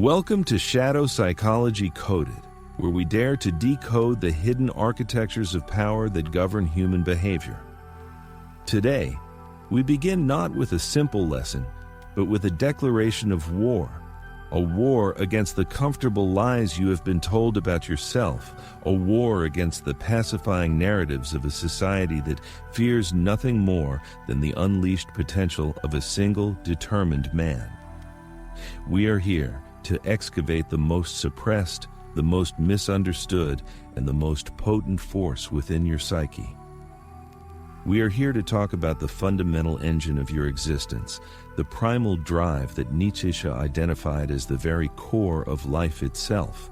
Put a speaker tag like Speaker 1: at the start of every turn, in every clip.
Speaker 1: Welcome to Shadow Psychology Coded, where we dare to decode the hidden architectures of power that govern human behavior. Today, we begin not with a simple lesson, but with a declaration of war. A war against the comfortable lies you have been told about yourself. A war against the pacifying narratives of a society that fears nothing more than the unleashed potential of a single, determined man. We are here to excavate the most suppressed, the most misunderstood, and the most potent force within your psyche. We are here to talk about the fundamental engine of your existence, the primal drive that Nietzsche identified as the very core of life itself,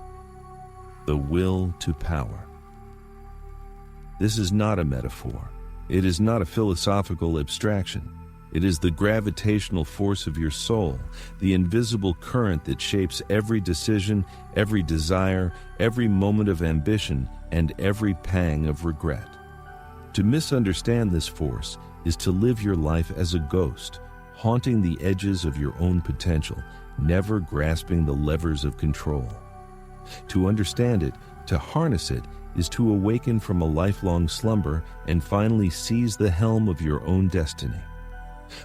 Speaker 1: the will to power. This is not a metaphor. It is not a philosophical abstraction. It is the gravitational force of your soul, the invisible current that shapes every decision, every desire, every moment of ambition, and every pang of regret. To misunderstand this force is to live your life as a ghost, haunting the edges of your own potential, never grasping the levers of control. To understand it, to harness it, is to awaken from a lifelong slumber and finally seize the helm of your own destiny.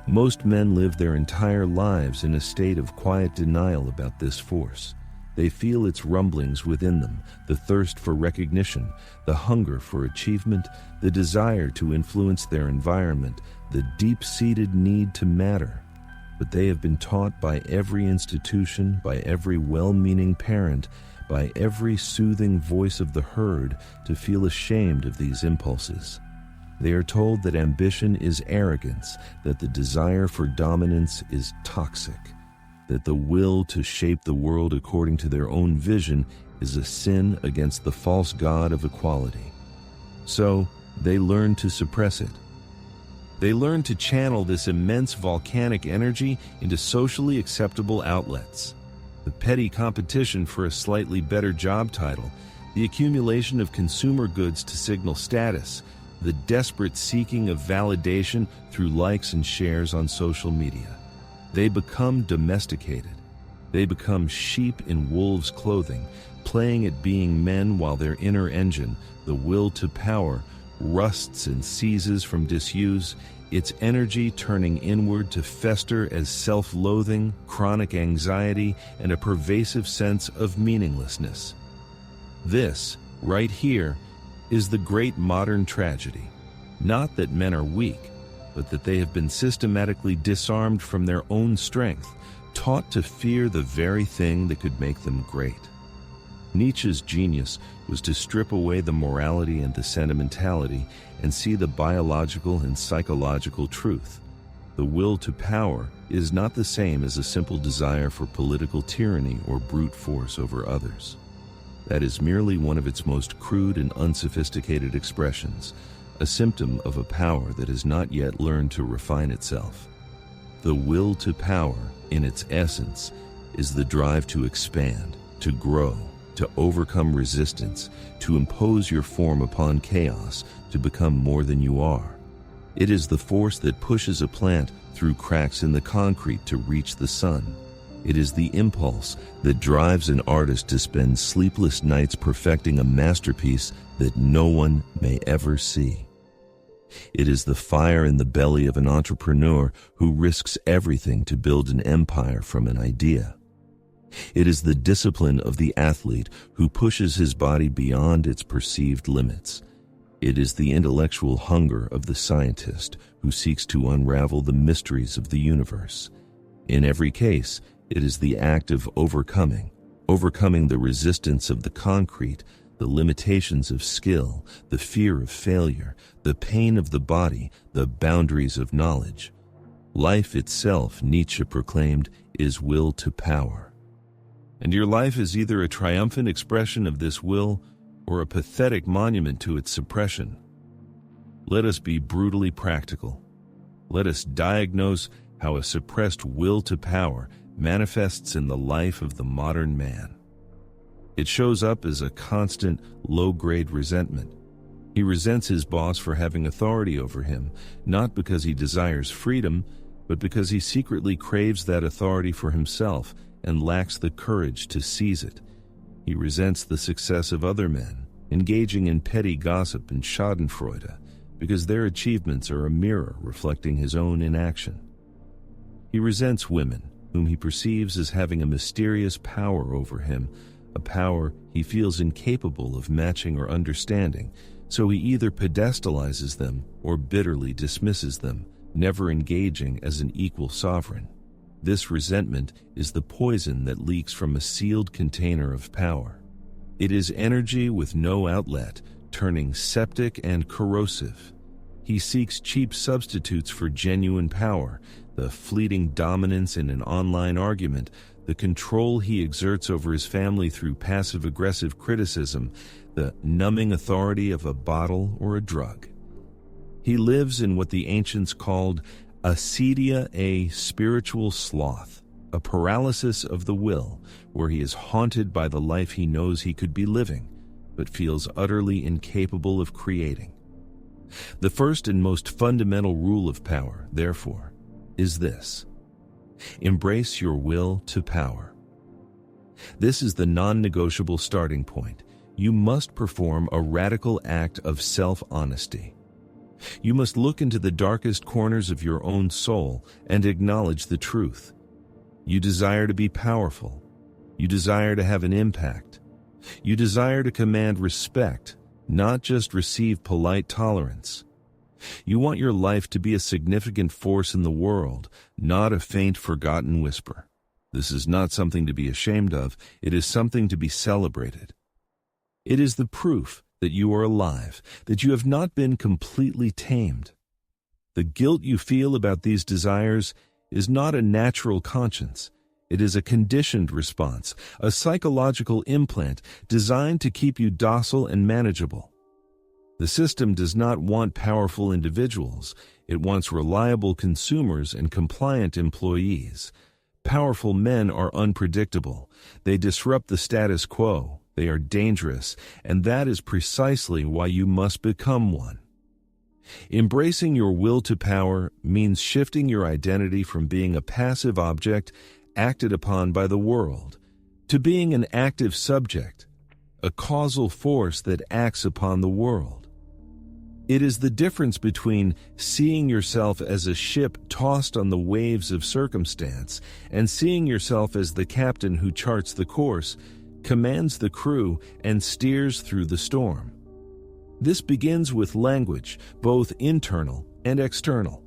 Speaker 1: Most men live their entire lives in a state of quiet denial about this force. They feel its rumblings within them, the thirst for recognition, the hunger for achievement, the desire to influence their environment, the deep-seated need to matter. But they have been taught by every institution, by every well-meaning parent, by every soothing voice of the herd to feel ashamed of these impulses. They are told that ambition is arrogance, that the desire for dominance is toxic, that the will to shape the world according to their own vision is a sin against the false god of equality. So, they learn to suppress it. They learn to channel this immense volcanic energy into socially acceptable outlets. The petty competition for a slightly better job title, the accumulation of consumer goods to signal status, the desperate seeking of validation through likes and shares on social media. They become domesticated. They become sheep in wolves' clothing, playing at being men while their inner engine, the will to power, rusts and seizes from disuse, its energy turning inward to fester as self-loathing, chronic anxiety, and a pervasive sense of meaninglessness. This, right here, is the great modern tragedy. Not that men are weak, but that they have been systematically disarmed from their own strength, taught to fear the very thing that could make them great. Nietzsche's genius was to strip away the morality and the sentimentality and see the biological and psychological truth. The will to power is not the same as a simple desire for political tyranny or brute force over others. That is merely one of its most crude and unsophisticated expressions, a symptom of a power that has not yet learned to refine itself. The will to power, in its essence, is the drive to expand, to grow, to overcome resistance, to impose your form upon chaos, to become more than you are. It is the force that pushes a plant through cracks in the concrete to reach the sun. It is the impulse that drives an artist to spend sleepless nights perfecting a masterpiece that no one may ever see. It is the fire in the belly of an entrepreneur who risks everything to build an empire from an idea. It is the discipline of the athlete who pushes his body beyond its perceived limits. It is the intellectual hunger of the scientist who seeks to unravel the mysteries of the universe. In every case, it is the act of overcoming the resistance of the concrete, the limitations of skill, the fear of failure, the pain of the body, the boundaries of knowledge. Life itself, Nietzsche proclaimed, is will to power. And your life is either a triumphant expression of this will or a pathetic monument to its suppression. Let us be brutally practical. Let us diagnose how a suppressed will to power manifests in the life of the modern man. It shows up as a constant, low-grade resentment. He resents his boss for having authority over him, not because he desires freedom, but because he secretly craves that authority for himself and lacks the courage to seize it. He resents the success of other men, engaging in petty gossip and schadenfreude, because their achievements are a mirror reflecting his own inaction. He resents women, whom he perceives as having a mysterious power over him, a power he feels incapable of matching or understanding, so he either pedestalizes them or bitterly dismisses them, never engaging as an equal sovereign. This resentment is the poison that leaks from a sealed container of power. It is energy with no outlet, turning septic and corrosive. He seeks cheap substitutes for genuine power, the fleeting dominance in an online argument, the control he exerts over his family through passive-aggressive criticism, the numbing authority of a bottle or a drug. He lives in what the ancients called acedia, a spiritual sloth, a paralysis of the will, where he is haunted by the life he knows he could be living, but feels utterly incapable of creating. The first and most fundamental rule of power, therefore, is this: embrace your will to power. This is the non-negotiable starting point. You must perform a radical act of self-honesty. You must look into the darkest corners of your own soul and acknowledge the truth. You desire to be powerful. You desire to have an impact. You desire to command respect, not just receive polite tolerance. You want your life to be a significant force in the world, not a faint, forgotten whisper. This is not something to be ashamed of. It is something to be celebrated. It is the proof that you are alive, that you have not been completely tamed. The guilt you feel about these desires is not a natural conscience. It is a conditioned response, a psychological implant designed to keep you docile and manageable. The system does not want powerful individuals. It wants reliable consumers and compliant employees. Powerful men are unpredictable. They disrupt the status quo. They are dangerous, and that is precisely why you must become one. Embracing your will to power means shifting your identity from being a passive object acted upon by the world to being an active subject, a causal force that acts upon the world. It is the difference between seeing yourself as a ship tossed on the waves of circumstance and seeing yourself as the captain who charts the course, commands the crew, and steers through the storm. This begins with language, both internal and external.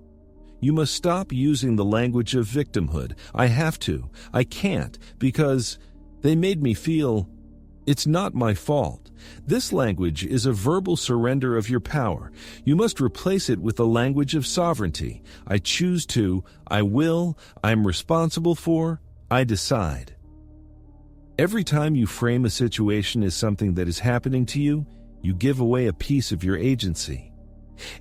Speaker 1: You must stop using the language of victimhood. I have to. I can't, because they made me feel. It's not my fault. This language is a verbal surrender of your power. You must replace it with the language of sovereignty. I choose to, I will, I'm responsible for, I decide. Every time you frame a situation as something that is happening to you, you give away a piece of your agency.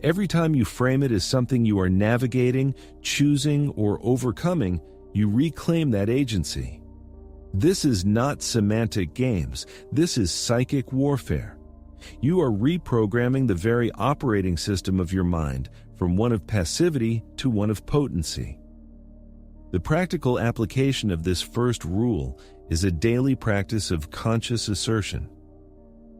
Speaker 1: Every time you frame it as something you are navigating, choosing, or overcoming, you reclaim that agency. This is not semantic games. This is psychic warfare. You are reprogramming the very operating system of your mind from one of passivity to one of potency. The practical application of this first rule is a daily practice of conscious assertion.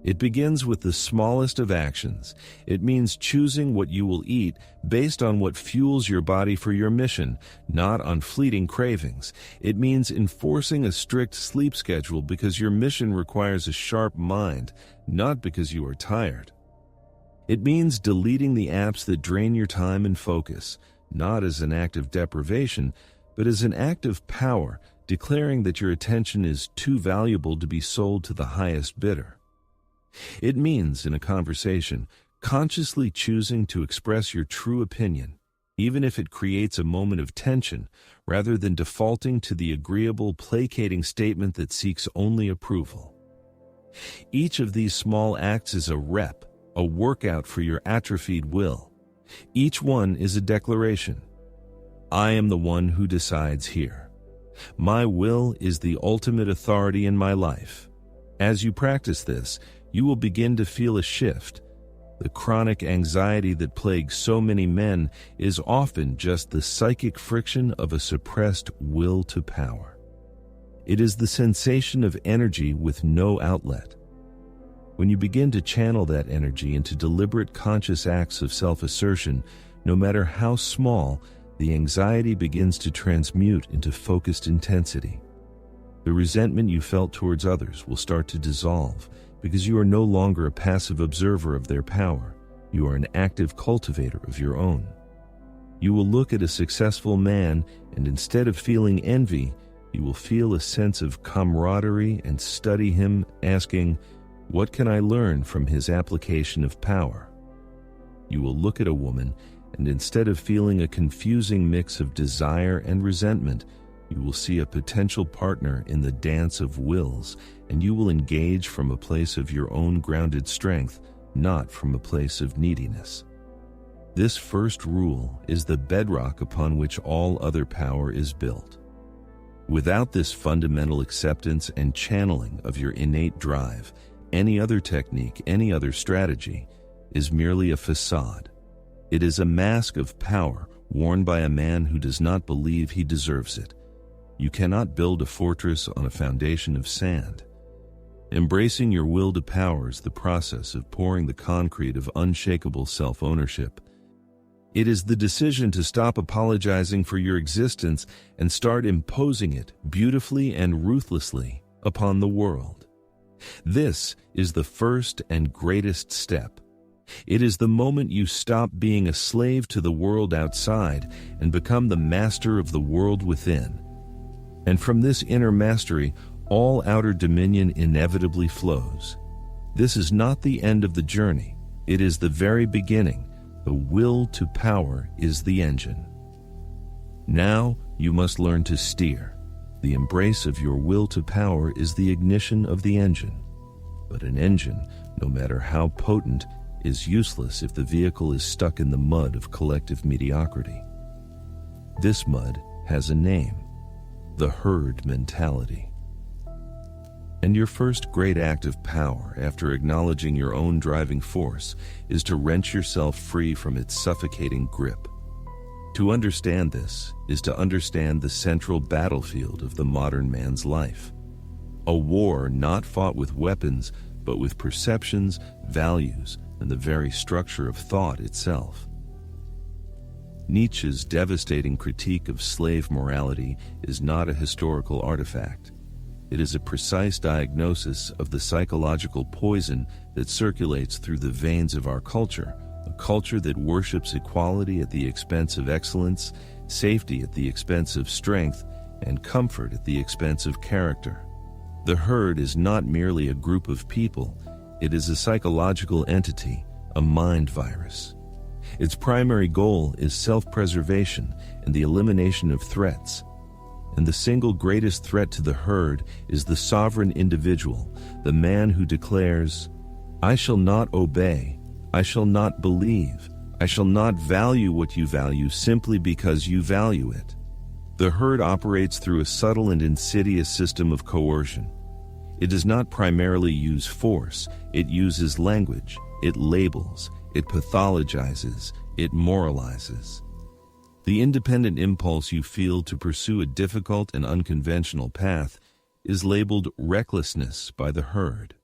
Speaker 1: It begins with the smallest of actions. It means choosing what you will eat based on what fuels your body for your mission, not on fleeting cravings. It means enforcing a strict sleep schedule because your mission requires a sharp mind, not because you are tired. It means deleting the apps that drain your time and focus, not as an act of deprivation, but as an act of power, declaring that your attention is too valuable to be sold to the highest bidder. It means, in a conversation, consciously choosing to express your true opinion, even if it creates a moment of tension, rather than defaulting to the agreeable, placating statement that seeks only approval. Each of these small acts is a rep, a workout for your atrophied will. Each one is a declaration. I am the one who decides here. My will is the ultimate authority in my life. As you practice this, you will begin to feel a shift. The chronic anxiety that plagues so many men is often just the psychic friction of a suppressed will to power. It is the sensation of energy with no outlet. When you begin to channel that energy into deliberate conscious acts of self-assertion, no matter how small, the anxiety begins to transmute into focused intensity. The resentment you felt towards others will start to dissolve because you are no longer a passive observer of their power. You are an active cultivator of your own. You will look at a successful man, and instead of feeling envy, you will feel a sense of camaraderie and study him, asking, "What can I learn from his application of power?" You will look at a woman, and instead of feeling a confusing mix of desire and resentment, you will see a potential partner in the dance of wills, and you will engage from a place of your own grounded strength, not from a place of neediness. This first rule is the bedrock upon which all other power is built. Without this fundamental acceptance and channeling of your innate drive, any other technique, any other strategy, is merely a facade. It is a mask of power worn by a man who does not believe he deserves it. You cannot build a fortress on a foundation of sand. Embracing your will to power is the process of pouring the concrete of unshakable self-ownership. It is the decision to stop apologizing for your existence and start imposing it beautifully and ruthlessly upon the world. This is the first and greatest step. It is the moment you stop being a slave to the world outside and become the master of the world within. And from this inner mastery, all outer dominion inevitably flows. This is not the end of the journey. It is the very beginning. The will to power is the engine. Now you must learn to steer. The embrace of your will to power is the ignition of the engine. But an engine, no matter how potent, is useless if the vehicle is stuck in the mud of collective mediocrity. This mud has a name: the herd mentality. And your first great act of power, after acknowledging your own driving force, is to wrench yourself free from its suffocating grip. To understand this is to understand the central battlefield of the modern man's life. A war not fought with weapons, but with perceptions, values, and the very structure of thought itself. Nietzsche's devastating critique of slave morality is not a historical artifact. It is a precise diagnosis of the psychological poison that circulates through the veins of our culture, a culture that worships equality at the expense of excellence, safety at the expense of strength, and comfort at the expense of character. The herd is not merely a group of people, it is a psychological entity, a mind virus. Its primary goal is self-preservation and the elimination of threats. And the single greatest threat to the herd is the sovereign individual, the man who declares, "I shall not obey, I shall not believe, I shall not value what you value simply because you value it." The herd operates through a subtle and insidious system of coercion. It does not primarily use force, it uses language, it labels, it pathologizes, it moralizes. The independent impulse you feel to pursue a difficult and unconventional path is labeled recklessness by the herd.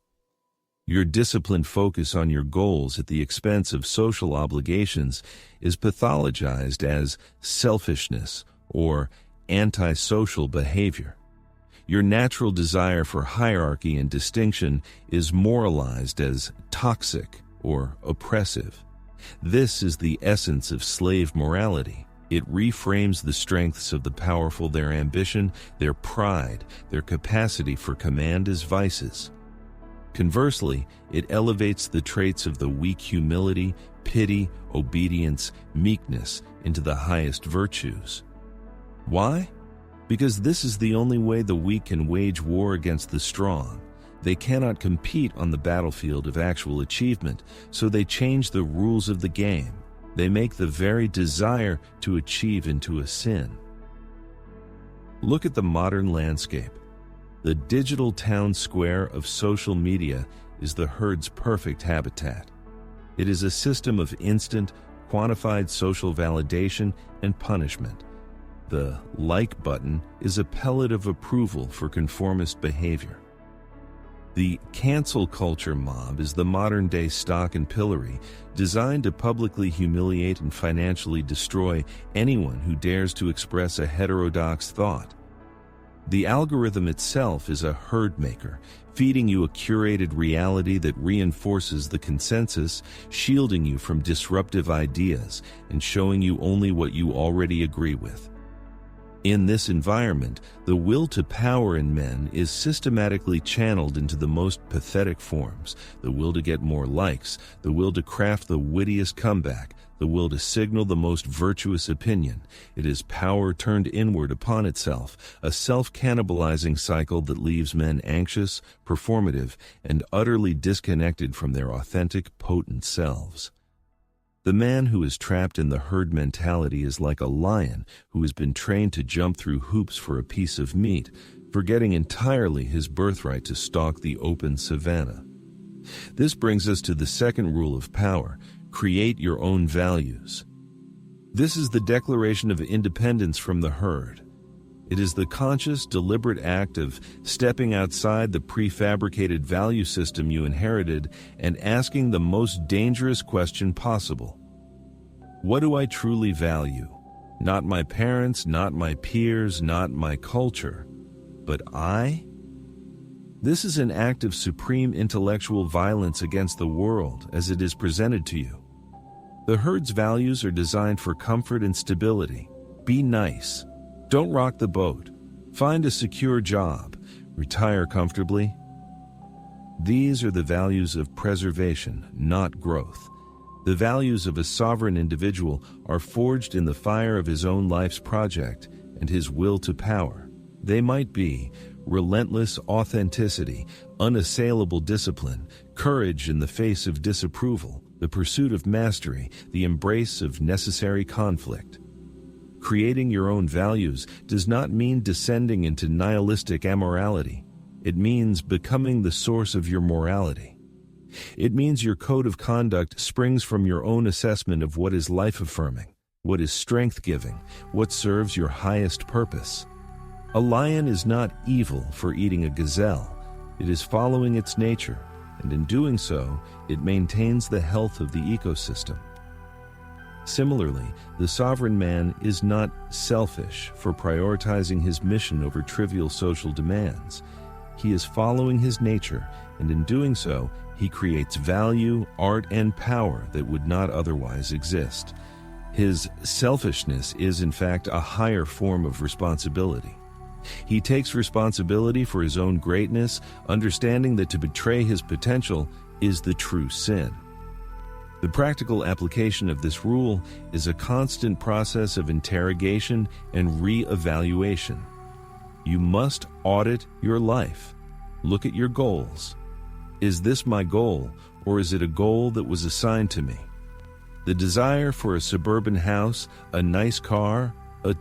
Speaker 1: Your disciplined focus on your goals at the expense of social obligations is pathologized as selfishness or antisocial behavior. Your natural desire for hierarchy and distinction is moralized as toxic or oppressive. This is the essence of slave morality. It reframes the strengths of the powerful, their ambition, their pride, their capacity for command as vices. Conversely, it elevates the traits of the weak humility, pity, obedience, meekness into the highest virtues. Why? Because this is the only way the weak can wage war against the strong. They cannot compete on the battlefield of actual achievement, so they change the rules of the game. They make the very desire to achieve into a sin. Look at the modern landscape. The digital town square of social media is the herd's perfect habitat. It is a system of instant, quantified social validation and punishment. The like button is a pellet of approval for conformist behavior. The cancel culture mob is the modern-day stock and pillory designed to publicly humiliate and financially destroy anyone who dares to express a heterodox thought. The algorithm itself is a herd maker, feeding you a curated reality that reinforces the consensus, shielding you from disruptive ideas, and showing you only what you already agree with. In this environment, the will to power in men is systematically channeled into the most pathetic forms: the will to get more likes, the will to craft the wittiest comeback, the will to signal the most virtuous opinion. It is power turned inward upon itself, a self-cannibalizing cycle that leaves men anxious, performative, and utterly disconnected from their authentic, potent selves. The man who is trapped in the herd mentality is like a lion who has been trained to jump through hoops for a piece of meat, forgetting entirely his birthright to stalk the open savanna. This brings us to the second rule of power: create your own values. This is the declaration of independence from the herd. It is the conscious, deliberate act of stepping outside the prefabricated value system you inherited and asking the most dangerous question possible. What do I truly value? Not my parents, not my peers, not my culture, but I? This is an act of supreme intellectual violence against the world as it is presented to you. The herd's values are designed for comfort and stability. Be nice. Don't rock the boat. Find a secure job. Retire comfortably. These are the values of preservation, not growth. The values of a sovereign individual are forged in the fire of his own life's project and his will to power. They might be relentless authenticity, unassailable discipline, courage in the face of disapproval, the pursuit of mastery, the embrace of necessary conflict. Creating your own values does not mean descending into nihilistic amorality. It means becoming the source of your morality. It means your code of conduct springs from your own assessment of what is life-affirming, what is strength-giving, what serves your highest purpose. A lion is not evil for eating a gazelle. It is following its nature, and in doing so, it maintains the health of the ecosystem. Similarly, the sovereign man is not selfish for prioritizing his mission over trivial social demands. He is following his nature, and in doing so, he creates value, art, and power that would not otherwise exist. His selfishness is, in fact, a higher form of responsibility. He takes responsibility for his own greatness, understanding that to betray his potential is the true sin. The practical application of this rule is a constant process of interrogation and re-evaluation. You must audit your life. Look at your goals. Is this my goal, or is it a goal that was assigned to me? The desire for a suburban house, a nice car, a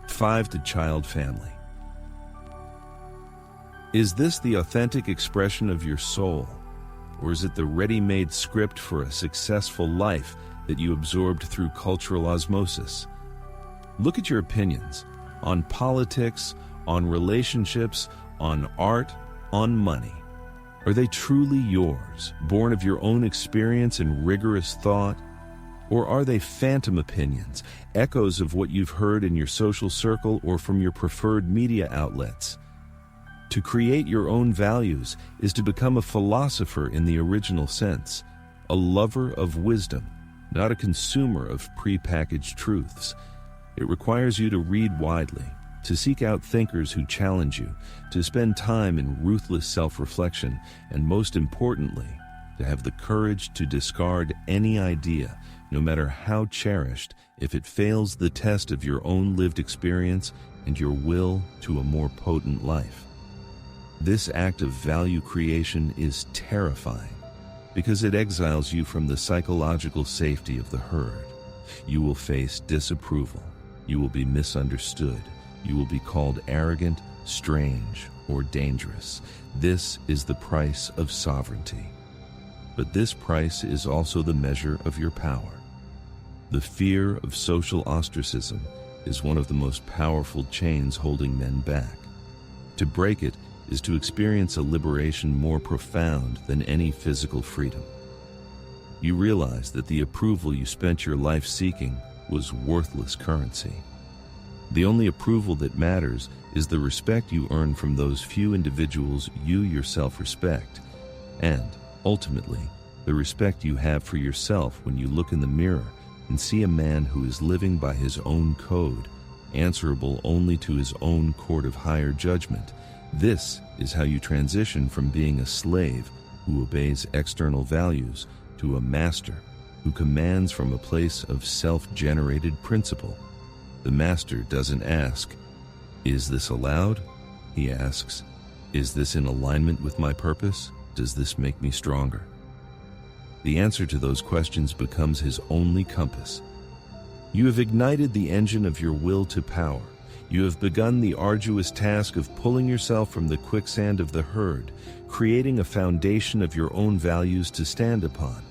Speaker 1: 5-child family. Is this the authentic expression of your soul? Or is it the ready-made script for a successful life that you absorbed through cultural osmosis? Look at your opinions on politics, on relationships, on art, on money. Are they truly yours, born of your own experience and rigorous thought? Or are they phantom opinions, echoes of what you've heard in your social circle or from your preferred media outlets? To create your own values is to become a philosopher in the original sense, a lover of wisdom, not a consumer of prepackaged truths. It requires you to read widely, to seek out thinkers who challenge you, to spend time in ruthless self-reflection, and most importantly, to have the courage to discard any idea, no matter how cherished, if it fails the test of your own lived experience and your will to a more potent life. This act of value creation is terrifying because it exiles you from the psychological safety of the herd. You will face disapproval. You will be misunderstood. You will be called arrogant, strange, or dangerous. This is the price of sovereignty. But this price is also the measure of your power. The fear of social ostracism is one of the most powerful chains holding men back. To break it is to experience a liberation more profound than any physical freedom. You realize that the approval you spent your life seeking was worthless currency. The only approval that matters is the respect you earn from those few individuals you yourself respect, and, ultimately, the respect you have for yourself when you look in the mirror and see a man who is living by his own code, answerable only to his own court of higher judgment. This is how you transition from being a slave who obeys external values to a master who commands from a place of self-generated principle. The master doesn't ask, "Is this allowed?" He asks, "Is this in alignment with my purpose? Does this make me stronger?" The answer to those questions becomes his only compass. You have ignited the engine of your will to power. You have begun the arduous task of pulling yourself from the quicksand of the herd, creating a foundation of your own values to stand upon.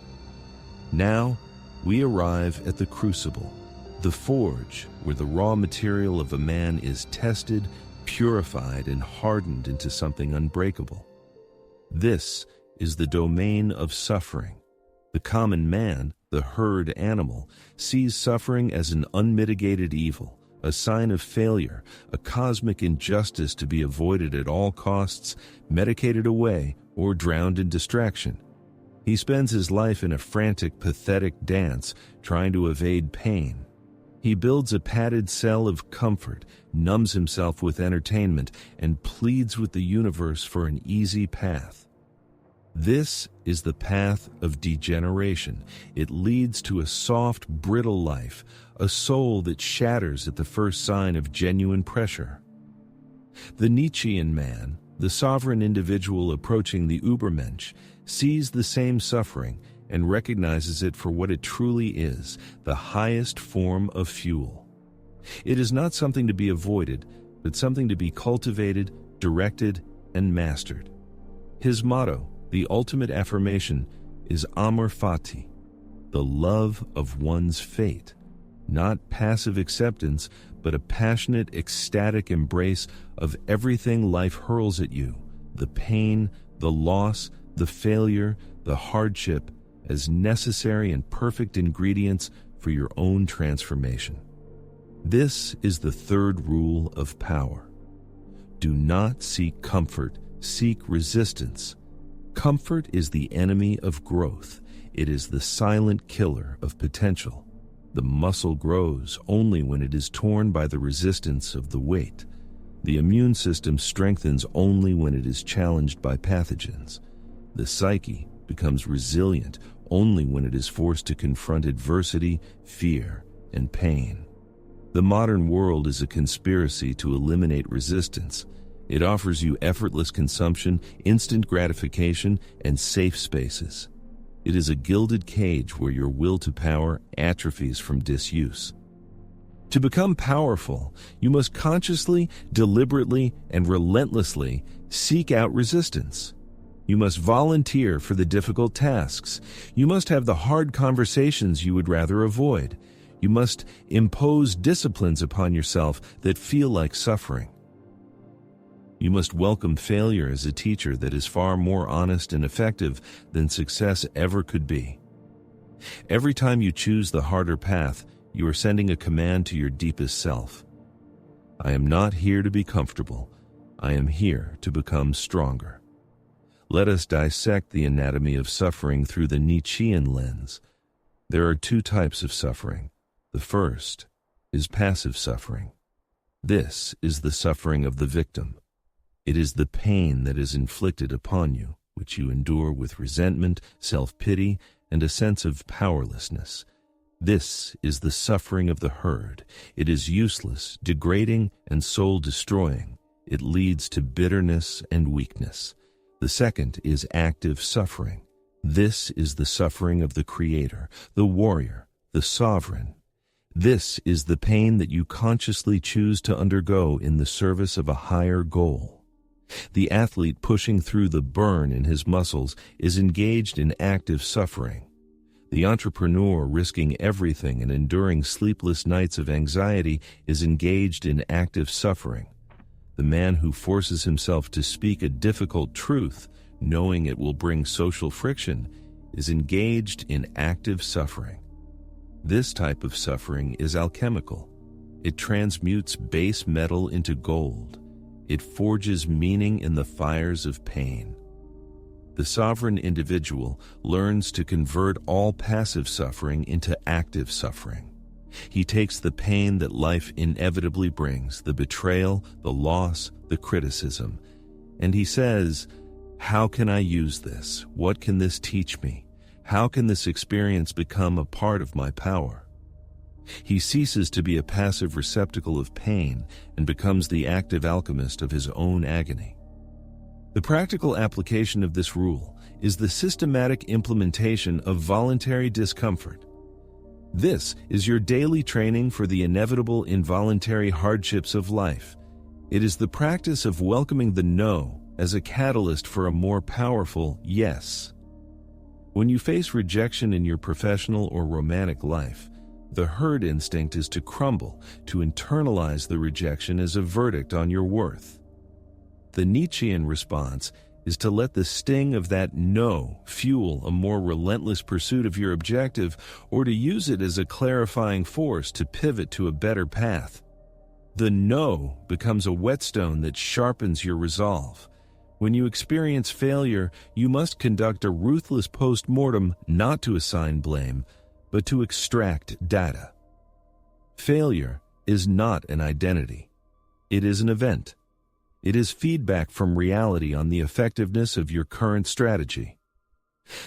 Speaker 1: Now, we arrive at the crucible, the forge where the raw material of a man is tested, purified, and hardened into something unbreakable. This is the domain of suffering. The common man, the herd animal, sees suffering as an unmitigated evil, a sign of failure, a cosmic injustice to be avoided at all costs, medicated away, or drowned in distraction. He spends his life in a frantic, pathetic dance, trying to evade pain. He builds a padded cell of comfort, numbs himself with entertainment, and pleads with the universe for an easy path. This is the path of degeneration. It leads to a soft, brittle life, a soul that shatters at the first sign of genuine pressure. The Nietzschean man, the sovereign individual approaching the Übermensch, sees the same suffering and recognizes it for what it truly is, the highest form of fuel. It is not something to be avoided, but something to be cultivated, directed, and mastered. His motto, the ultimate affirmation, is amor fati, the love of one's fate, not passive acceptance, but a passionate, ecstatic embrace of everything life hurls at you, the pain, the loss, the failure, the hardship, as necessary and perfect ingredients for your own transformation. This is the third rule of power. Do not seek comfort, seek resistance. Comfort is the enemy of growth. It is the silent killer of potential. The muscle grows only when it is torn by the resistance of the weight. The immune system strengthens only when it is challenged by pathogens. The psyche becomes resilient only when it is forced to confront adversity, fear, and pain. The modern world is a conspiracy to eliminate resistance. It offers you effortless consumption, instant gratification, and safe spaces. It is a gilded cage where your will to power atrophies from disuse. To become powerful, you must consciously, deliberately, and relentlessly seek out resistance. You must volunteer for the difficult tasks. You must have the hard conversations you would rather avoid. You must impose disciplines upon yourself that feel like suffering. You must welcome failure as a teacher that is far more honest and effective than success ever could be. Every time you choose the harder path, you are sending a command to your deepest self. I am not here to be comfortable. I am here to become stronger. Let us dissect the anatomy of suffering through the Nietzschean lens. There are two types of suffering. The first is passive suffering. This is the suffering of the victim. It is the pain that is inflicted upon you, which you endure with resentment, self-pity, and a sense of powerlessness. This is the suffering of the herd. It is useless, degrading, and soul-destroying. It leads to bitterness and weakness. The second is active suffering. This is the suffering of the creator, the warrior, the sovereign. This is the pain that you consciously choose to undergo in the service of a higher goal. The athlete pushing through the burn in his muscles is engaged in active suffering. The entrepreneur risking everything and enduring sleepless nights of anxiety is engaged in active suffering. The man who forces himself to speak a difficult truth, knowing it will bring social friction, is engaged in active suffering. This type of suffering is alchemical. It transmutes base metal into gold. It forges meaning in the fires of pain. The sovereign individual learns to convert all passive suffering into active suffering. He takes the pain that life inevitably brings, the betrayal, the loss, the criticism, and he says, "How can I use this? What can this teach me? How can this experience become a part of my power?" He ceases to be a passive receptacle of pain and becomes the active alchemist of his own agony. The practical application of this rule is the systematic implementation of voluntary discomfort. This is your daily training for the inevitable involuntary hardships of life. It is the practice of welcoming the no as a catalyst for a more powerful yes. When you face rejection in your professional or romantic life, the herd instinct is to crumble, to internalize the rejection as a verdict on your worth. The Nietzschean response is to let the sting of that no fuel a more relentless pursuit of your objective, or to use it as a clarifying force to pivot to a better path. The no becomes a whetstone that sharpens your resolve. When you experience failure, you must conduct a ruthless post-mortem not to assign blame, but to extract data. Failure is not an identity. It is an event. It is feedback from reality on the effectiveness of your current strategy.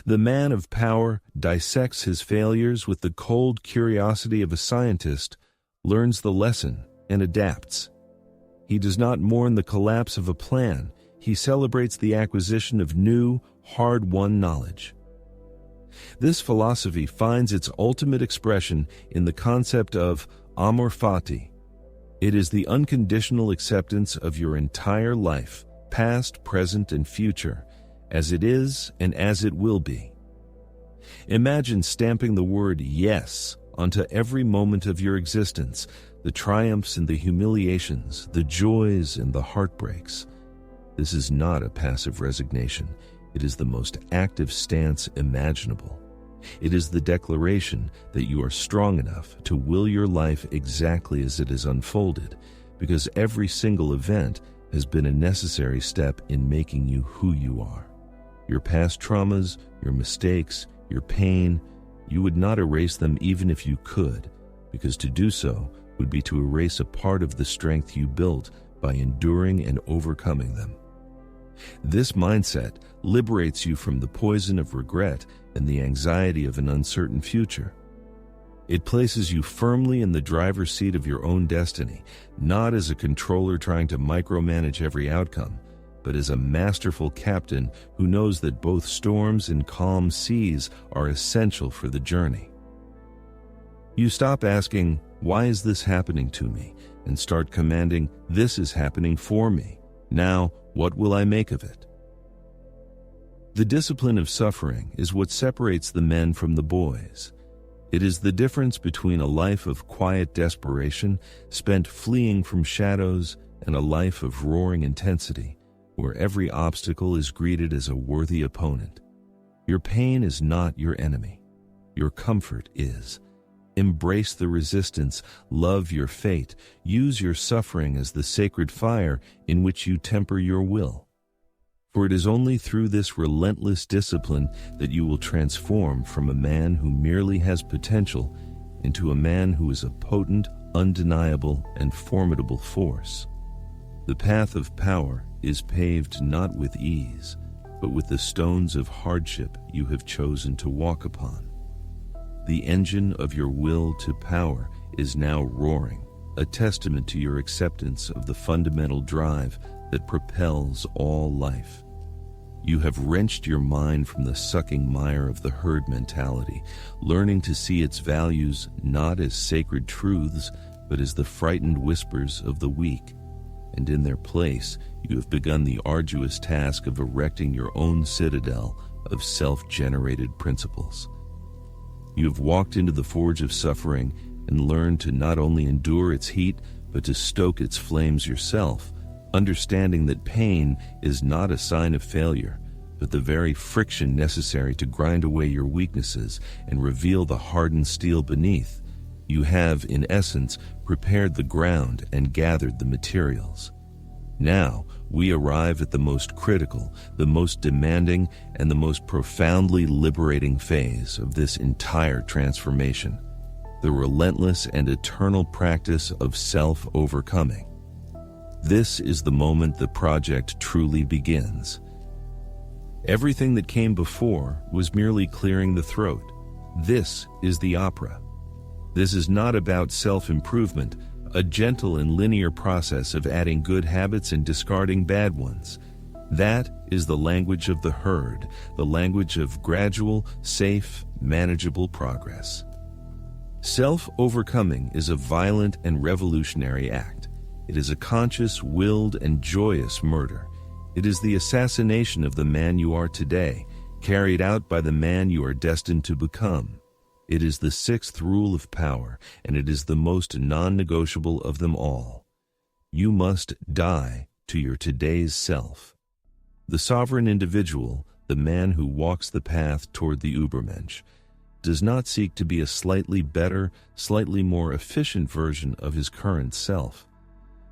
Speaker 1: The man of power dissects his failures with the cold curiosity of a scientist, learns the lesson, and adapts. He does not mourn the collapse of a plan. He celebrates the acquisition of new, hard-won knowledge. This philosophy finds its ultimate expression in the concept of amor fati. It is the unconditional acceptance of your entire life, past, present, and future, as it is and as it will be. Imagine stamping the word yes onto every moment of your existence, the triumphs and the humiliations, the joys and the heartbreaks. This is not a passive resignation. It is the most active stance imaginable. It is the declaration that you are strong enough to will your life exactly as it is unfolded, because every single event has been a necessary step in making you who you are. Your past traumas, your mistakes, your pain, you would not erase them even if you could, because to do so would be to erase a part of the strength you built by enduring and overcoming them. This mindset liberates you from the poison of regret and the anxiety of an uncertain future. It places you firmly in the driver's seat of your own destiny, not as a controller trying to micromanage every outcome, but as a masterful captain who knows that both storms and calm seas are essential for the journey. You stop asking, "Why is this happening to me?" and start commanding, "This is happening for me. Now, what will I make of it?" The discipline of suffering is what separates the men from the boys. It is the difference between a life of quiet desperation, spent fleeing from shadows, and a life of roaring intensity, where every obstacle is greeted as a worthy opponent. Your pain is not your enemy. Your comfort is. Embrace the resistance, love your fate, use your suffering as the sacred fire in which you temper your will. For it is only through this relentless discipline that you will transform from a man who merely has potential into a man who is a potent, undeniable, and formidable force. The path of power is paved not with ease, but with the stones of hardship you have chosen to walk upon. The engine of your will to power is now roaring, a testament to your acceptance of the fundamental drive that propels all life. You have wrenched your mind from the sucking mire of the herd mentality, learning to see its values not as sacred truths, but as the frightened whispers of the weak. And in their place, you have begun the arduous task of erecting your own citadel of self-generated principles. You have walked into the forge of suffering and learned to not only endure its heat, but to stoke its flames yourself, understanding that pain is not a sign of failure, but the very friction necessary to grind away your weaknesses and reveal the hardened steel beneath. You have, in essence, prepared the ground and gathered the materials. Now, we arrive at the most critical, the most demanding, and the most profoundly liberating phase of this entire transformation, the relentless and eternal practice of self-overcoming. This is the moment the project truly begins. Everything that came before was merely clearing the throat. This is the opera. This is not about self-improvement, a gentle and linear process of adding good habits and discarding bad ones. That is the language of the herd, the language of gradual, safe, manageable progress. Self-overcoming is a violent and revolutionary act. It is a conscious, willed, and joyous murder. It is the assassination of the man you are today, carried out by the man you are destined to become. It is the sixth rule of power, and it is the most non-negotiable of them all. You must die to your today's self. The sovereign individual, the man who walks the path toward the Übermensch, does not seek to be a slightly better, slightly more efficient version of his current self.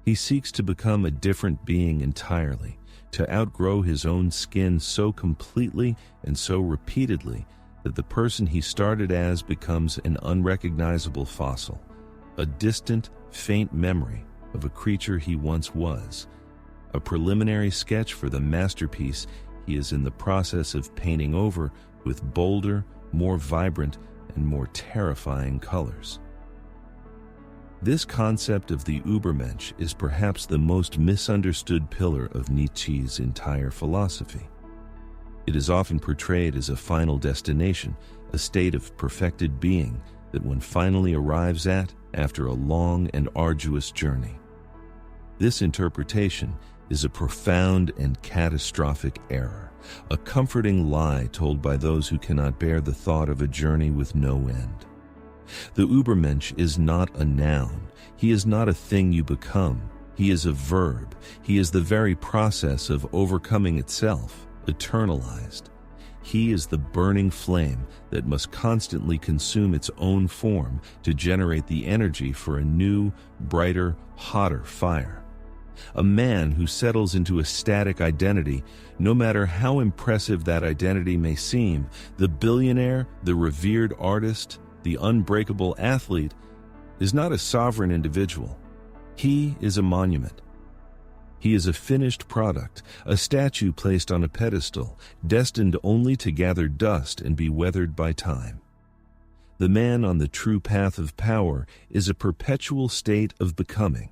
Speaker 1: He seeks to become a different being entirely, to outgrow his own skin so completely and so repeatedly that the person he started as becomes an unrecognizable fossil, a distant, faint memory of a creature he once was, a preliminary sketch for the masterpiece he is in the process of painting over with bolder, more vibrant, and more terrifying colors. This concept of the Übermensch is perhaps the most misunderstood pillar of Nietzsche's entire philosophy. It is often portrayed as a final destination, a state of perfected being that one finally arrives at after a long and arduous journey. This interpretation is a profound and catastrophic error, a comforting lie told by those who cannot bear the thought of a journey with no end. The Übermensch is not a noun. He is not a thing you become. He is a verb. He is the very process of overcoming itself, eternalized. He is the burning flame that must constantly consume its own form to generate the energy for a new, brighter, hotter fire. A man who settles into a static identity, no matter how impressive that identity may seem, the billionaire, the revered artist, the unbreakable athlete, is not a sovereign individual. He is a monument. He is a finished product, a statue placed on a pedestal, destined only to gather dust and be weathered by time. The man on the true path of power is a perpetual state of becoming.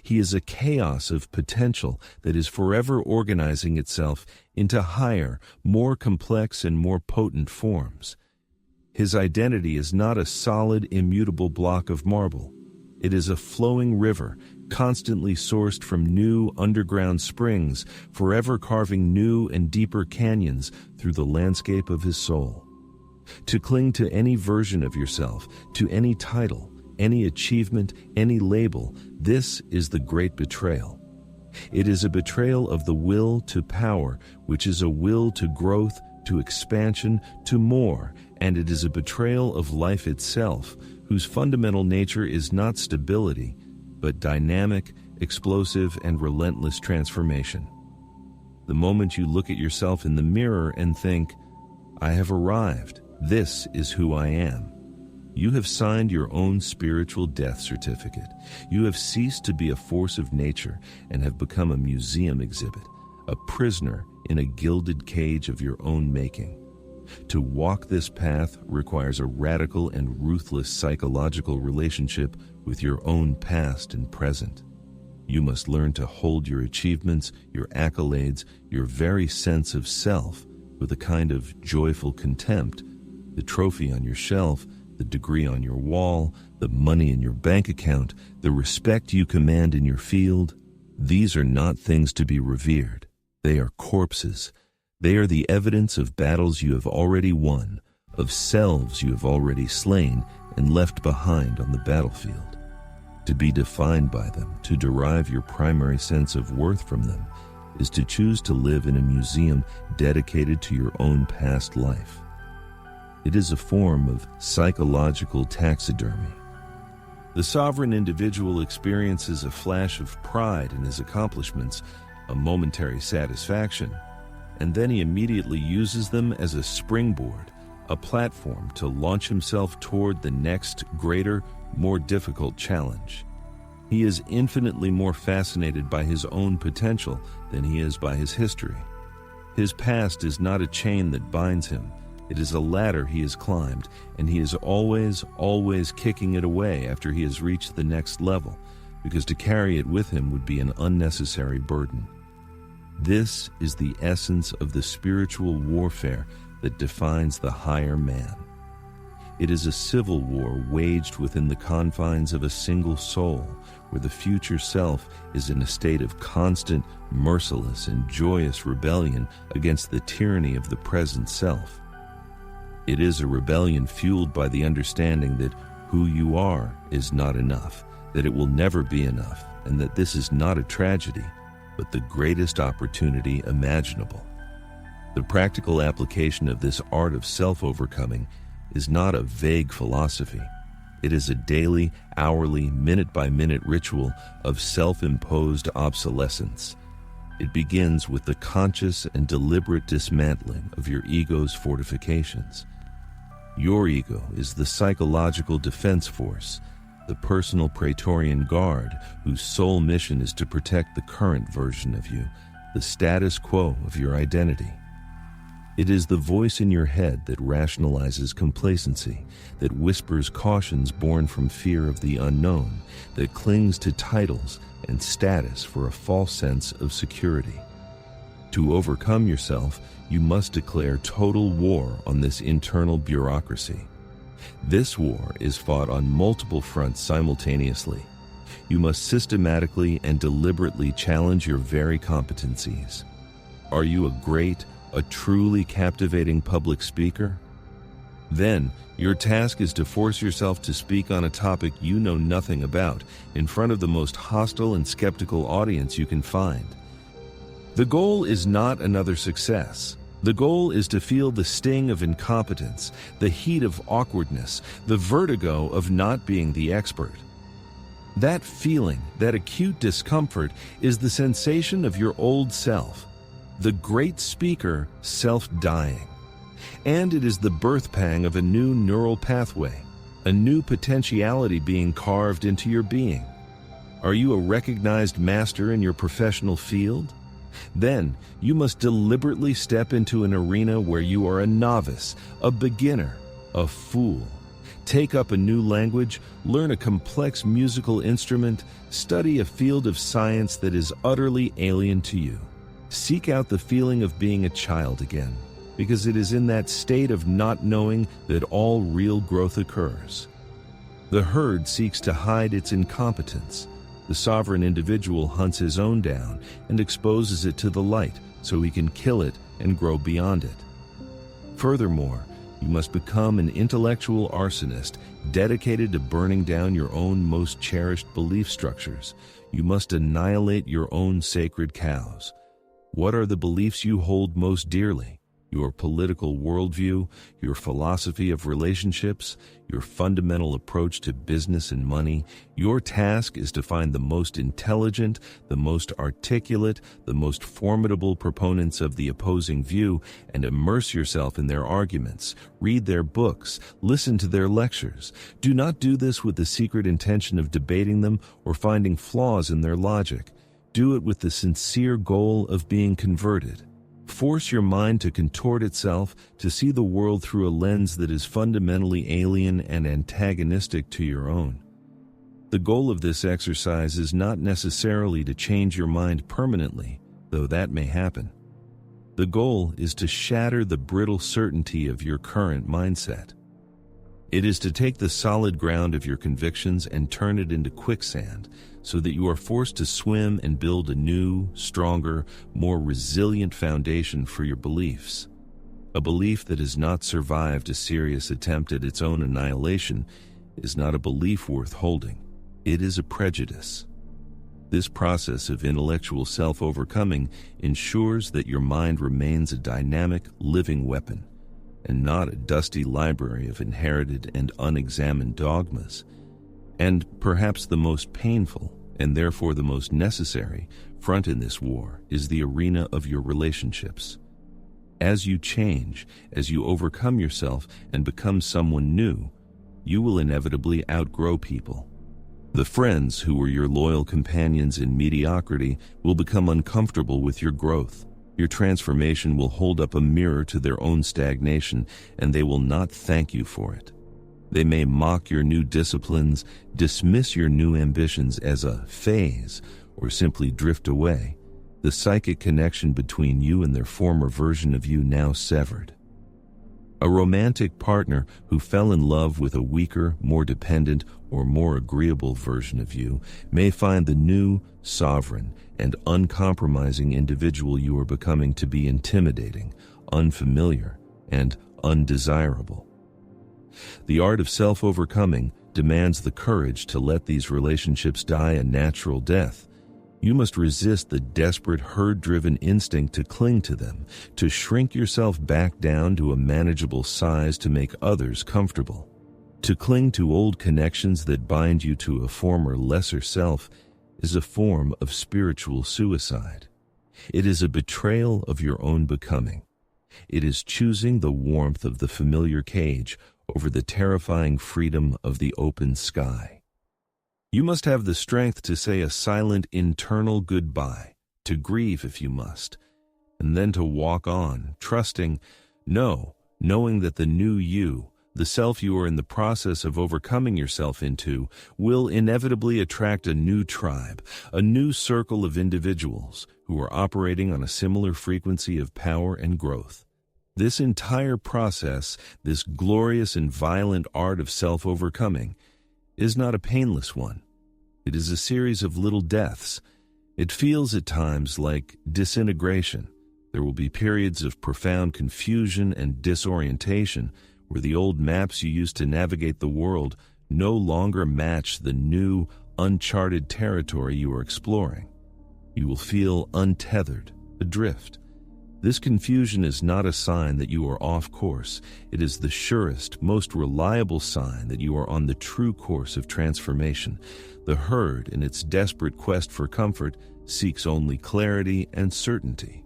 Speaker 1: He is a chaos of potential that is forever organizing itself into higher, more complex and more potent forms. His identity is not a solid, immutable block of marble. It is a flowing river, constantly sourced from new underground springs, forever carving new and deeper canyons through the landscape of his soul. To cling to any version of yourself, to any title, any achievement, any label, this is the great betrayal. It is a betrayal of the will to power, which is a will to growth, to expansion, to more, and it is a betrayal of life itself, whose fundamental nature is not stability, but dynamic, explosive, and relentless transformation. The moment you look at yourself in the mirror and think, "I have arrived, this is who I am," you have signed your own spiritual death certificate. You have ceased to be a force of nature and have become a museum exhibit, a prisoner in a gilded cage of your own making. To walk this path requires a radical and ruthless psychological relationship with your own past and present. You must learn to hold your achievements, your accolades, your very sense of self with a kind of joyful contempt. The trophy on your shelf, the degree on your wall, the money in your bank account, the respect you command in your field, these are not things to be revered. They are corpses. They are the evidence of battles you have already won, of selves you have already slain and left behind on the battlefield. To be defined by them, to derive your primary sense of worth from them, is to choose to live in a museum dedicated to your own past life. It is a form of psychological taxidermy. The sovereign individual experiences a flash of pride in his accomplishments, a momentary satisfaction, and then he immediately uses them as a springboard, a platform to launch himself toward the next, greater, more difficult challenge. He is infinitely more fascinated by his own potential than he is by his history. His past is not a chain that binds him. It is a ladder he has climbed, and he is always kicking it away after he has reached the next level, because to carry it with him would be an unnecessary burden. This is the essence of the spiritual warfare that defines the higher man. It is a civil war waged within the confines of a single soul, where the future self is in a state of constant, merciless, and joyous rebellion against the tyranny of the present self. It is a rebellion fueled by the understanding that who you are is not enough, that it will never be enough, and that this is not a tragedy, but the greatest opportunity imaginable. The practical application of this art of self-overcoming is not a vague philosophy. It is a daily, hourly, minute-by-minute ritual of self-imposed obsolescence. It begins with the conscious and deliberate dismantling of your ego's fortifications. Your ego is the psychological defense force, the personal Praetorian Guard whose sole mission is to protect the current version of you, the status quo of your identity. It is the voice in your head that rationalizes complacency, that whispers cautions born from fear of the unknown, that clings to titles and status for a false sense of security. To overcome yourself, you must declare total war on this internal bureaucracy. This war is fought on multiple fronts simultaneously. You must systematically and deliberately challenge your very competencies. Are you a truly captivating public speaker? Then, your task is to force yourself to speak on a topic you know nothing about in front of the most hostile and skeptical audience you can find. The goal is not another success. The goal is to feel the sting of incompetence, the heat of awkwardness, the vertigo of not being the expert. That feeling, that acute discomfort, is the sensation of your old self, the great speaker self-dying. And it is the birth pang of a new neural pathway, a new potentiality being carved into your being. Are you a recognized master in your professional field? Then you must deliberately step into an arena where you are a novice, a beginner, a fool. Take up a new language, learn a complex musical instrument, study a field of science that is utterly alien to you. Seek out the feeling of being a child again, because it is in that state of not knowing that all real growth occurs. The herd seeks to hide its incompetence. The sovereign individual hunts his own down and exposes it to the light so he can kill it and grow beyond it. Furthermore, you must become an intellectual arsonist dedicated to burning down your own most cherished belief structures. You must annihilate your own sacred cows. What are the beliefs you hold most dearly? Your political worldview, your philosophy of relationships, your fundamental approach to business and money. Your task is to find the most intelligent, the most articulate, the most formidable proponents of the opposing view and immerse yourself in their arguments. Read their books, listen to their lectures. Do not do this with the secret intention of debating them or finding flaws in their logic. Do it with the sincere goal of being converted. Force your mind to contort itself, to see the world through a lens that is fundamentally alien and antagonistic to your own. The goal of this exercise is not necessarily to change your mind permanently, though that may happen. The goal is to shatter the brittle certainty of your current mindset. It is to take the solid ground of your convictions and turn it into quicksand, so that you are forced to swim and build a new, stronger, more resilient foundation for your beliefs. A belief that has not survived a serious attempt at its own annihilation is not a belief worth holding. It is a prejudice. This process of intellectual self-overcoming ensures that your mind remains a dynamic, living weapon, and not a dusty library of inherited and unexamined dogmas. And perhaps the most painful, and therefore the most necessary, front in this war is the arena of your relationships. As you change, as you overcome yourself and become someone new, you will inevitably outgrow people. The friends who were your loyal companions in mediocrity will become uncomfortable with your growth. Your transformation will hold up a mirror to their own stagnation, and they will not thank you for it. They may mock your new disciplines, dismiss your new ambitions as a phase, or simply drift away, the psychic connection between you and their former version of you now severed. A romantic partner who fell in love with a weaker, more dependent, or more agreeable version of you may find the new, sovereign, and uncompromising individual you are becoming to be intimidating, unfamiliar, and undesirable. The art of self-overcoming demands the courage to let these relationships die a natural death. You must resist the desperate herd-driven instinct to cling to them, to shrink yourself back down to a manageable size to make others comfortable. To cling to old connections that bind you to a former lesser self is a form of spiritual suicide. It is a betrayal of your own becoming. It is choosing the warmth of the familiar cage over the terrifying freedom of the open sky. You must have the strength to say a silent internal goodbye, to grieve if you must, and then to walk on, trusting, knowing that the new you, the self you are in the process of overcoming yourself into, will inevitably attract a new tribe, a new circle of individuals who are operating on a similar frequency of power and growth. This entire process, this glorious and violent art of self-overcoming, is not a painless one. It is a series of little deaths. It feels at times like disintegration. There will be periods of profound confusion and disorientation where the old maps you used to navigate the world no longer match the new, uncharted territory you are exploring. You will feel untethered, adrift. This confusion is not a sign that you are off course. It is the surest, most reliable sign that you are on the true course of transformation. The herd, in its desperate quest for comfort, seeks only clarity and certainty.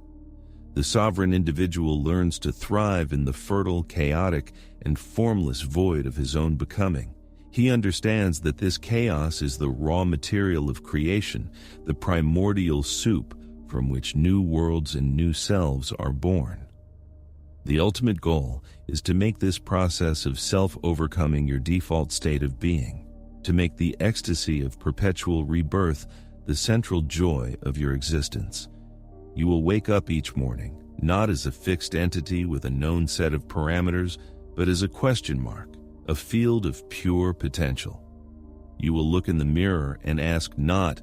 Speaker 1: The sovereign individual learns to thrive in the fertile, chaotic, and formless void of his own becoming. He understands that this chaos is the raw material of creation, the primordial soup from which new worlds and new selves are born. The ultimate goal is to make this process of self-overcoming your default state of being, to make the ecstasy of perpetual rebirth the central joy of your existence. You will wake up each morning, not as a fixed entity with a known set of parameters, but as a question mark, a field of pure potential. You will look in the mirror and ask not,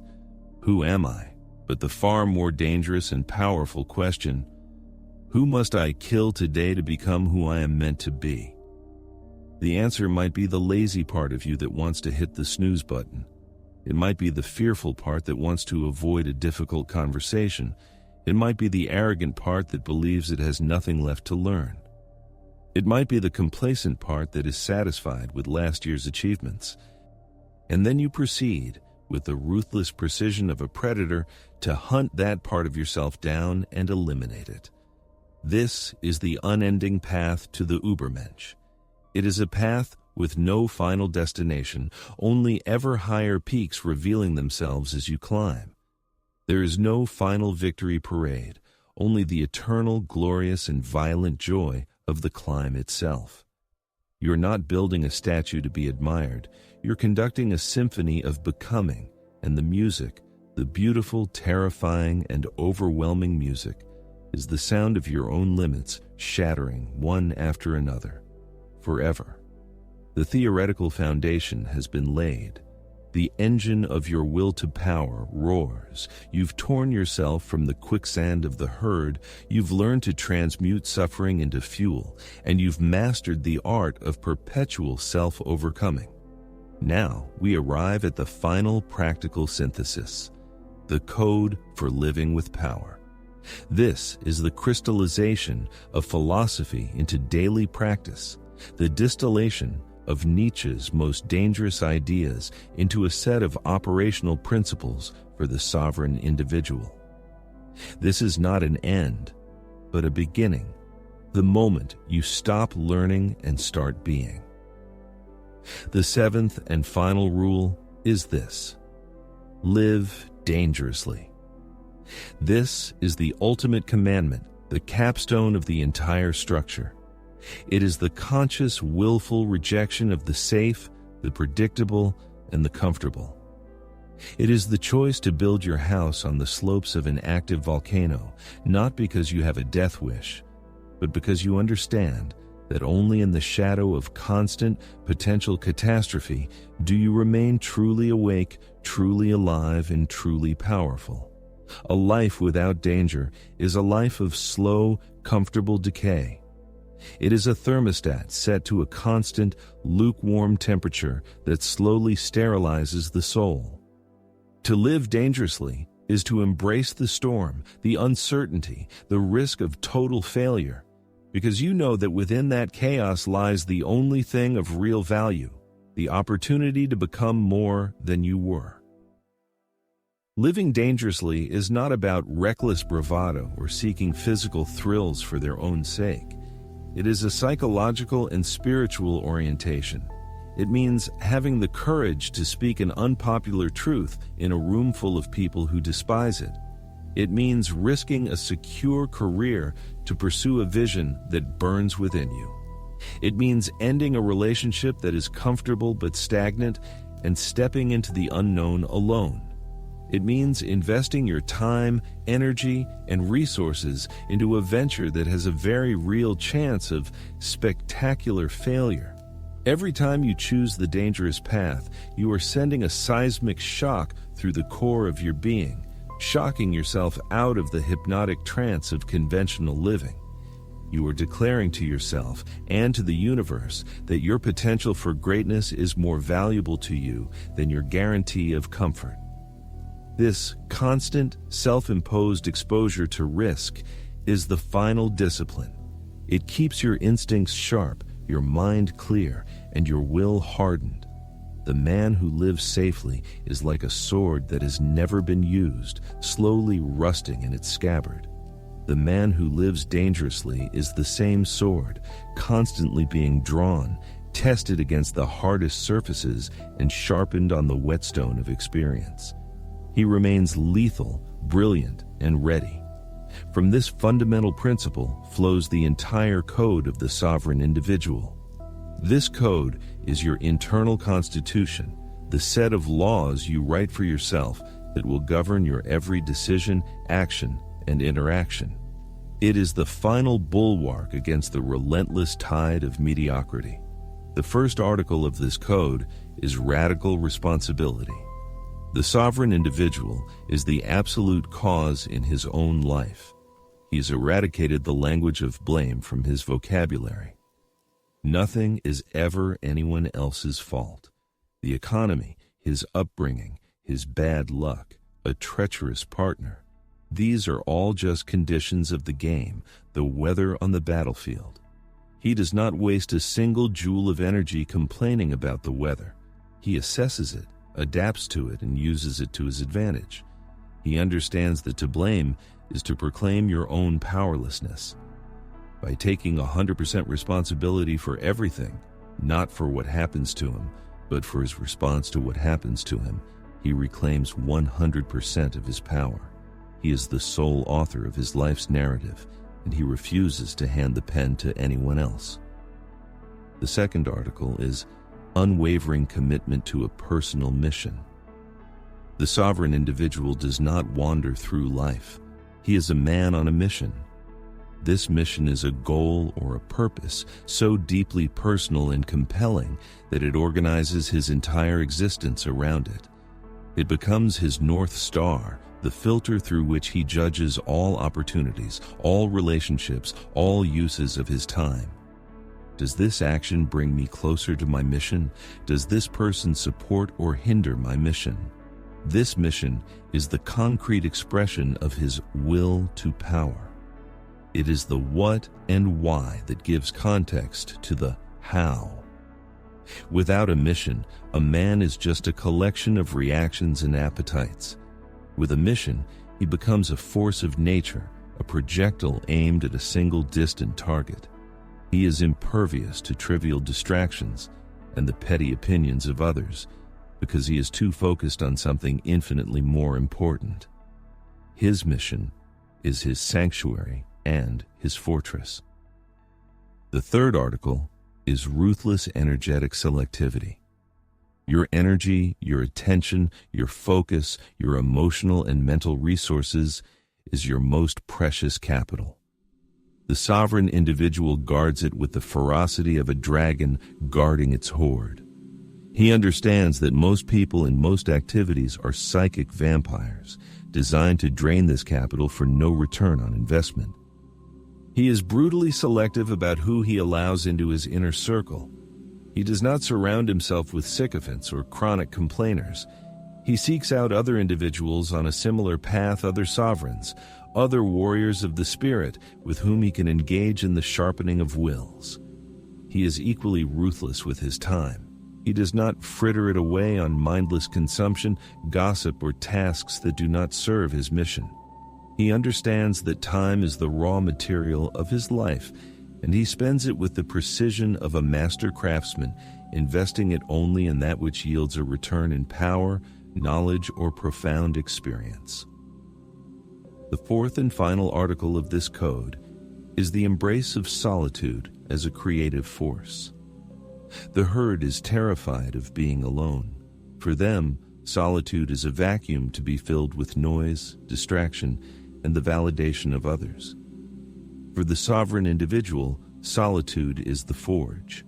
Speaker 1: "Who am I?" but the far more dangerous and powerful question, "Who must I kill today to become who I am meant to be?" The answer might be the lazy part of you that wants to hit the snooze button. It might be the fearful part that wants to avoid a difficult conversation. It might be the arrogant part that believes it has nothing left to learn. It might be the complacent part that is satisfied with last year's achievements. And then you proceed, with the ruthless precision of a predator, to hunt that part of yourself down and eliminate it. This is the unending path to the Übermensch. It is a path with no final destination, only ever higher peaks revealing themselves as you climb. There is no final victory parade, only the eternal, glorious, and violent joy of the climb itself. You're not building a statue to be admired. You're conducting a symphony of becoming, and the music, the beautiful, terrifying, and overwhelming music, is the sound of your own limits shattering one after another, forever. The theoretical foundation has been laid. The engine of your will to power roars. You've torn yourself from the quicksand of the herd, you've learned to transmute suffering into fuel, and you've mastered the art of perpetual self-overcoming. Now we arrive at the final practical synthesis, the code for living with power. This is the crystallization of philosophy into daily practice, the distillation of Nietzsche's most dangerous ideas into a set of operational principles for the sovereign individual. This is not an end, but a beginning, the moment you stop learning and start being. The seventh and final rule is this: live dangerously. This is the ultimate commandment, the capstone of the entire structure. It is the conscious, willful rejection of the safe, the predictable, and the comfortable. It is the choice to build your house on the slopes of an active volcano, not because you have a death wish, but because you understand that only in the shadow of constant potential catastrophe do you remain truly awake, truly alive, and truly powerful. A life without danger is a life of slow, comfortable decay. It is a thermostat set to a constant, lukewarm temperature that slowly sterilizes the soul. To live dangerously is to embrace the storm, the uncertainty, the risk of total failure, because you know that within that chaos lies the only thing of real value, the opportunity to become more than you were. Living dangerously is not about reckless bravado or seeking physical thrills for their own sake. It is a psychological and spiritual orientation. It means having the courage to speak an unpopular truth in a room full of people who despise it. It means risking a secure career to pursue a vision that burns within you. It means ending a relationship that is comfortable but stagnant and stepping into the unknown alone. It means investing your time, energy, and resources into a venture that has a very real chance of spectacular failure. Every time you choose the dangerous path, you are sending a seismic shock through the core of your being, shocking yourself out of the hypnotic trance of conventional living. You are declaring to yourself and to the universe that your potential for greatness is more valuable to you than your guarantee of comfort. This constant, self-imposed exposure to risk is the final discipline. It keeps your instincts sharp, your mind clear, and your will hardened. The man who lives safely is like a sword that has never been used, slowly rusting in its scabbard. The man who lives dangerously is the same sword, constantly being drawn, tested against the hardest surfaces, and sharpened on the whetstone of experience. He remains lethal, brilliant, and ready. From this fundamental principle flows the entire code of the sovereign individual. This code is your internal constitution, the set of laws you write for yourself that will govern your every decision, action, and interaction. It is the final bulwark against the relentless tide of mediocrity. The first article of this code is radical responsibility. The sovereign individual is the absolute cause in his own life. He has eradicated the language of blame from his vocabulary. Nothing is ever anyone else's fault. The economy, his upbringing, his bad luck, a treacherous partner. These are all just conditions of the game, the weather on the battlefield. He does not waste a single joule of energy complaining about the weather. He assesses it, adapts to it, and uses it to his advantage. He understands that to blame is to proclaim your own powerlessness. By taking 100% responsibility for everything, not for what happens to him, but for his response to what happens to him, he reclaims 100% of his power. He is the sole author of his life's narrative, and he refuses to hand the pen to anyone else. The second article is unwavering commitment to a personal mission. The sovereign individual does not wander through life. He is a man on a mission. This mission is a goal or a purpose so deeply personal and compelling that it organizes his entire existence around it. It becomes his North Star, the filter through which he judges all opportunities, all relationships, all uses of his time. Does this action bring me closer to my mission? Does this person support or hinder my mission? This mission is the concrete expression of his will to power. It is the what and why that gives context to the how. Without a mission, a man is just a collection of reactions and appetites. With a mission, he becomes a force of nature, a projectile aimed at a single distant target. He is impervious to trivial distractions and the petty opinions of others, because he is too focused on something infinitely more important. His mission is his sanctuary and his fortress. The third article is ruthless energetic selectivity. Your energy, your attention, your focus, your emotional and mental resources is your most precious capital. The sovereign individual guards it with the ferocity of a dragon guarding its hoard. He understands that most people in most activities are psychic vampires, designed to drain this capital for no return on investment. He is brutally selective about who he allows into his inner circle. He does not surround himself with sycophants or chronic complainers. He seeks out other individuals on a similar path, other sovereigns, other warriors of the spirit with whom he can engage in the sharpening of wills. He is equally ruthless with his time. He does not fritter it away on mindless consumption, gossip, or tasks that do not serve his mission. He understands that time is the raw material of his life, and he spends it with the precision of a master craftsman, investing it only in that which yields a return in power, knowledge, or profound experience. The fourth and final article of this code is the embrace of solitude as a creative force. The herd is terrified of being alone. For them, solitude is a vacuum to be filled with noise, distraction, and the validation of others. For the sovereign individual, solitude is the forge.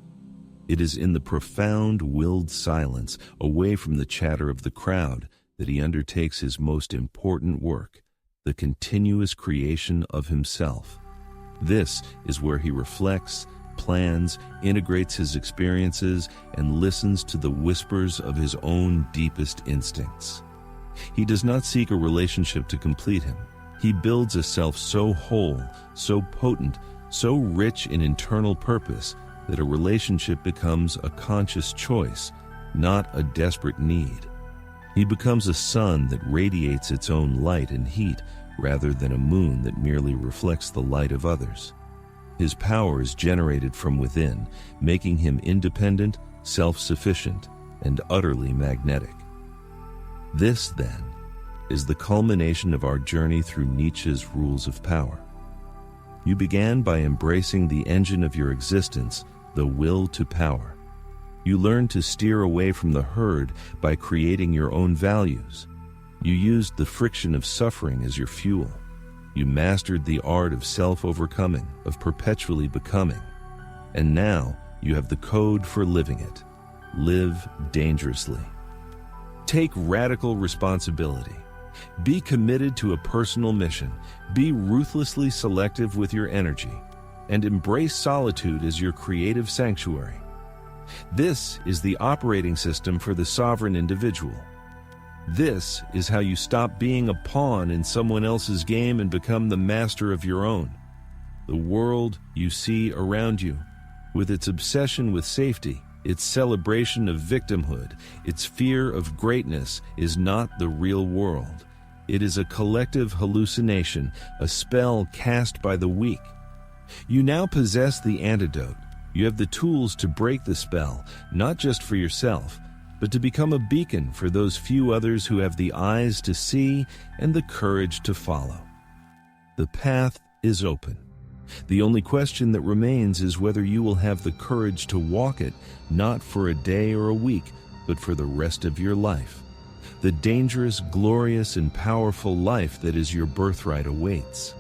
Speaker 1: It is in the profound willed silence, away from the chatter of the crowd, that he undertakes his most important work, the continuous creation of himself. This is where he reflects, plans, integrates his experiences, and listens to the whispers of his own deepest instincts. He does not seek a relationship to complete him. He builds a self so whole, so potent, so rich in internal purpose that a relationship becomes a conscious choice, not a desperate need. He becomes a sun that radiates its own light and heat rather than a moon that merely reflects the light of others. His power is generated from within, making him independent, self-sufficient, and utterly magnetic. This, then, is the culmination of our journey through Nietzsche's rules of power. You began by embracing the engine of your existence, the will to power. You learned to steer away from the herd by creating your own values. You used the friction of suffering as your fuel. You mastered the art of self-overcoming, of perpetually becoming. And now you have the code for living it. Live dangerously. Take radical responsibility. Be committed to a personal mission. Be ruthlessly selective with your energy. And embrace solitude as your creative sanctuary. This is the operating system for the sovereign individual. This is how you stop being a pawn in someone else's game and become the master of your own. The world you see around you, with its obsession with safety, its celebration of victimhood, its fear of greatness, is not the real world. It is a collective hallucination, a spell cast by the weak. You now possess the antidote. You have the tools to break the spell, not just for yourself, but to become a beacon for those few others who have the eyes to see and the courage to follow. The path is open. The only question that remains is whether you will have the courage to walk it, not for a day or a week, but for the rest of your life. The dangerous, glorious, and powerful life that is your birthright awaits.